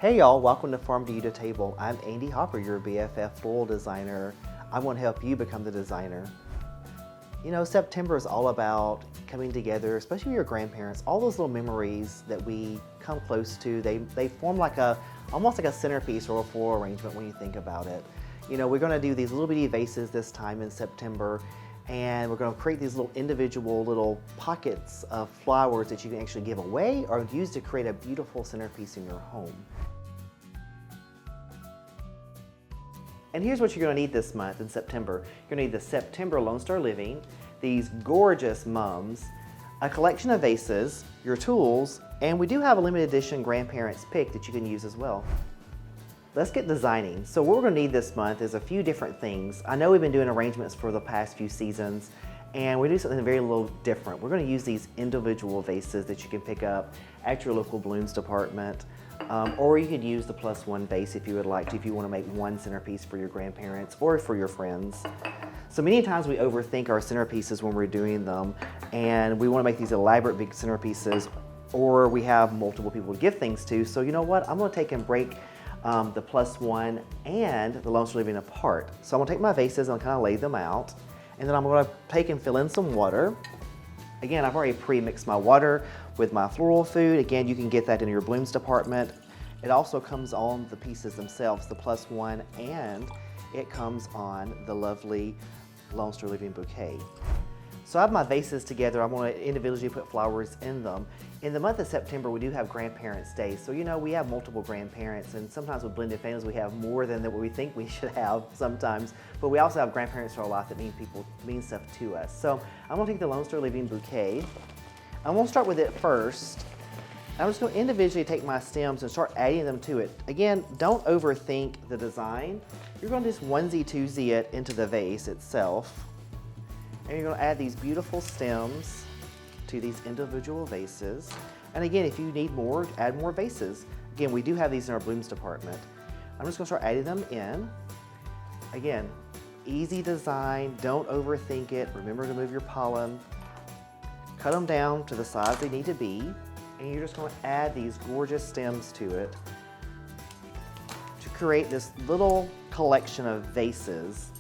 Hey y'all, welcome to Farm to You to Table. I'm Andy Hopper, your BFF floral designer. I want to help you become the designer. You know, September is all about coming together, especially with your grandparents. All those little memories that we come close to, they form like almost like a centerpiece or a floral arrangement when you think about it. You know, we're going to do these little bitty vases this time in September, and we're going to create these little individual little pockets of flowers that you can actually give away or use to create a beautiful centerpiece in your home. And here's what you're going to need this month in September. You're going to need the September Lone Star Living, these gorgeous mums, a collection of vases, your tools, and we do have a limited edition grandparents pick that you can use as well. Let's get designing. So what we're going to need this month is a few different things. I know we've been doing arrangements for the past few seasons, and we do something very little different. We're going to use these individual vases that you can pick up at your local blooms department. Or you could use the +1 vase if you would like to, if you want to make one centerpiece for your grandparents or for your friends. So many times we overthink our centerpieces when we're doing them, and we want to make these elaborate big centerpieces, or we have multiple people to give things to. So you know what? I'm going to take and break the +1 and the Lone Star Living apart. So I'm going to take my vases and kind of lay them out, and then I'm going to take and fill in some water. Again, I've already pre-mixed my water with my floral food. Again, you can get that in your blooms department. It also comes on the pieces themselves, the +1, and it comes on the lovely Lone Star Living bouquet. So I have my vases together. I'm going to individually put flowers in them. In the month of September, we do have Grandparents' Day. So you know, we have multiple grandparents, and sometimes with blended families, we have more than what we think we should have sometimes. But we also have grandparents in our life that mean stuff to us. So I'm going to take the Lone Star Living bouquet. I'm going to start with it first. I'm just going to individually take my stems and start adding them to it. Again, don't overthink the design. You're going to just onesie-twosie it into the vase itself. And you're going to add these beautiful stems to these individual vases. And again, if you need more, add more vases. Again, we do have these in our blooms department. I'm just going to start adding them in. Again, easy design, don't overthink it. Remember to move your pollen. Cut them down to the size they need to be. And you're just going to add these gorgeous stems to it to create this little collection of vases.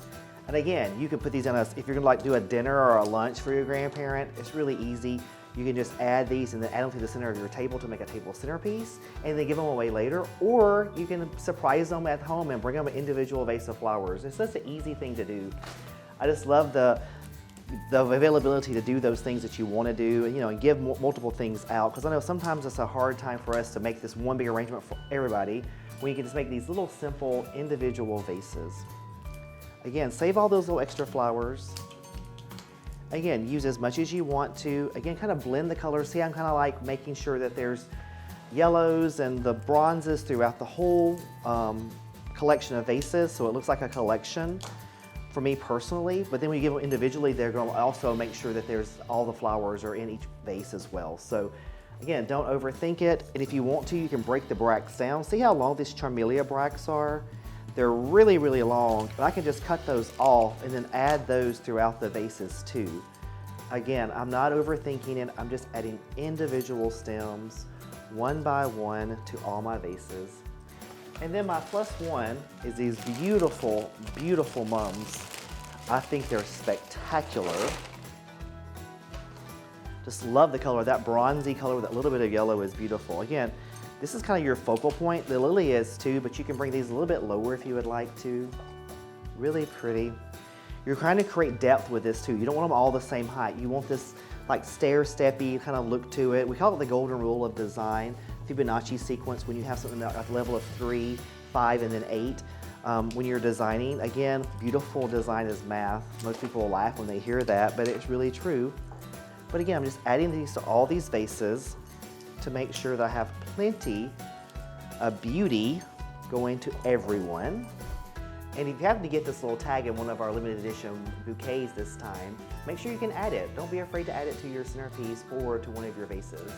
And again, you can put these on if you're going to do a dinner or a lunch for your grandparent. It's really easy. You can just add these and then add them to the center of your table to make a table centerpiece, and then give them away later. Or you can surprise them at home and bring them an individual vase of flowers. It's such an easy thing to do. I just love the availability to do those things that you want to do, and, you know, and give multiple things out, because I know sometimes it's a hard time for us to make this one big arrangement for everybody when you can just make these little simple individual vases. Again, save all those little extra flowers. Again, use as much as you want to. Again, kind of blend the colors. See, I'm kind of like making sure that there's yellows and the bronzes throughout the whole collection of vases, so it looks like a collection for me personally. But then when you give them individually, they're going to also make sure that all the flowers are in each vase as well. So again, don't overthink it. And if you want to, you can break the bracts down. See how long these Charmelia bracts are? They're really, really long, but I can just cut those off and then add those throughout the vases too. Again, I'm not overthinking it. I'm just adding individual stems one by one to all my vases. And then my +1 is these beautiful, beautiful mums. I think they're spectacular. Just love the color. That bronzy color with that little bit of yellow is beautiful. Again, this is kind of your focal point. The lily is too, but you can bring these a little bit lower if you would like to. Really pretty. You're trying to create depth with this too. You don't want them all the same height. You want this like stair-steppy kind of look to it. We call it the golden rule of design, Fibonacci sequence, when you have something at the level of 3, 5, and then 8. When you're designing, again, beautiful design is math. Most people will laugh when they hear that, but it's really true. But again, I'm just adding these to all these vases to make sure that I have plenty of beauty going to everyone. And if you happen to get this little tag in one of our limited edition bouquets this time, make sure you can add it. Don't be afraid to add it to your centerpiece or to one of your vases.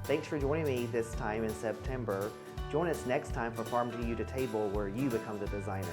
Thanks for joining me this time in September. Join us next time for Farm to You to Table, where you become the designer.